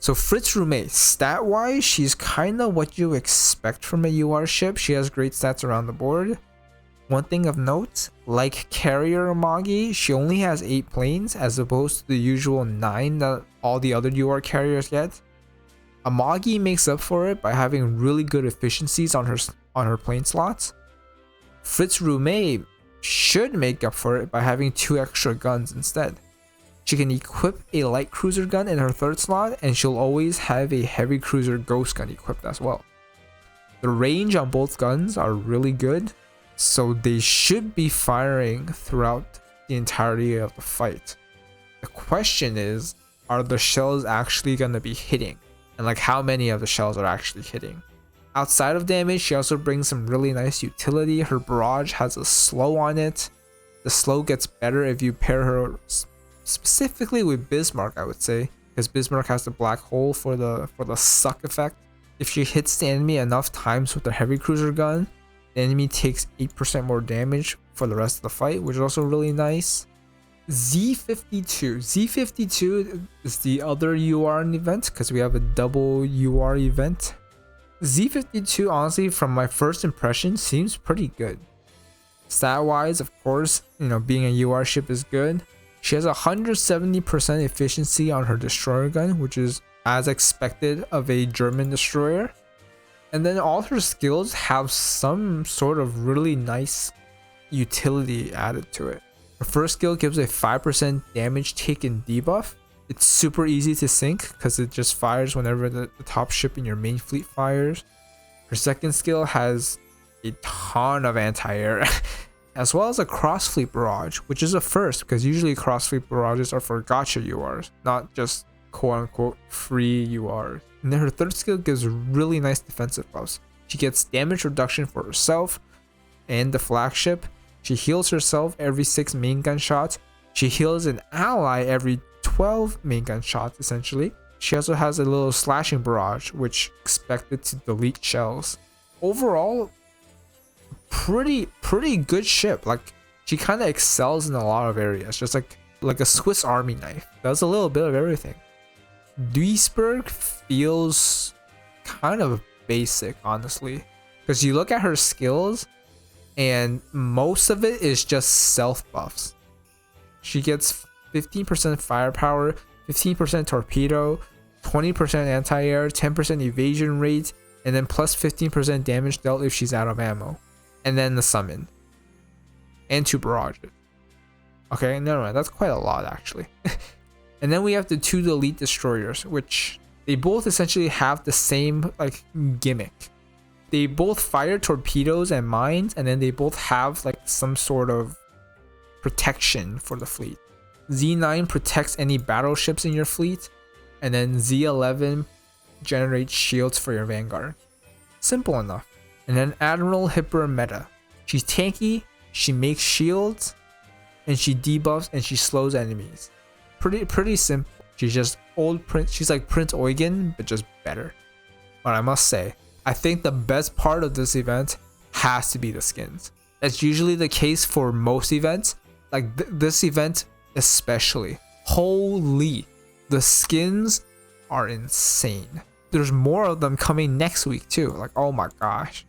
So Fritz Rume, stat-wise, she's kind of what you expect from a UR ship. She has great stats around the board. One thing of note, like Carrier Amagi, she only has 8 planes as opposed to the usual 9 that all the other UR carriers get. Amagi makes up for it by having really good efficiencies on her plane slots. Fritz Rume should make up for it by having 2 extra guns instead. She can equip a light cruiser gun in her 3rd slot, and she'll always have a heavy cruiser ghost gun equipped as well. The range on both guns are really good, so they should be firing throughout the entirety of the fight. The question is, are the shells actually going to be hitting? And like how many of the shells are actually hitting? Outside of damage, she also brings some really nice utility. Her barrage has a slow on it. The slow gets better if you pair her specifically with Bismarck, I would say, because Bismarck has the black hole for the suck effect. If she hits the enemy enough times with the heavy cruiser gun, the enemy takes 8% more damage for the rest of the fight, which is also really nice. Z52 is the other UR event because we have a double UR event. Z52, honestly, from my first impression, seems pretty good. Stat wise, of course, being a UR ship is good. She has 170% efficiency on her destroyer gun, which is as expected of a German destroyer. And then all her skills have some sort of really nice utility added to it. Her first skill gives a 5% damage taken debuff. It's super easy to sync because it just fires whenever the top ship in your main fleet fires. Her second skill has a ton of anti-air, as well as a cross-fleet barrage, which is a first because usually cross-fleet barrages are for gotcha URs, not just quote-unquote free URs. And then her third skill gives really nice defensive buffs. She gets damage reduction for herself and the flagship. She heals herself every 6 main gun shots. She heals an ally every 12 main gun shots, essentially. She also has a little slashing barrage, which expected to delete shells. Overall, pretty good ship. Like, she kind of excels in a lot of areas, just like a Swiss Army knife. Does a little bit of everything. Duisburg feels kind of basic, honestly, because you look at her skills and most of it is just self buffs. She gets 15% firepower, 15% torpedo, 20% anti-air, 10% evasion rate, and then plus 15% damage dealt if she's out of ammo. And then the summon. And 2 barrages. Okay, no, that's quite a lot actually. And then we have the 2 elite destroyers, which they both essentially have the same like gimmick. They both fire torpedoes and mines, and then they both have like some sort of protection for the fleet. Z9 protects any battleships in your fleet, and then Z11 generates shields for your vanguard. Simple enough. And then Admiral Hipper Meta. She's tanky, she makes shields, and she debuffs and she slows enemies. Pretty simple. She's just old Prince. She's like Prince Eugen, but just better. But I must say, I think the best part of this event has to be the skins. That's usually the case for most events. Like this event especially. Holy, the skins are insane. There's more of them coming next week too. Like, oh my gosh.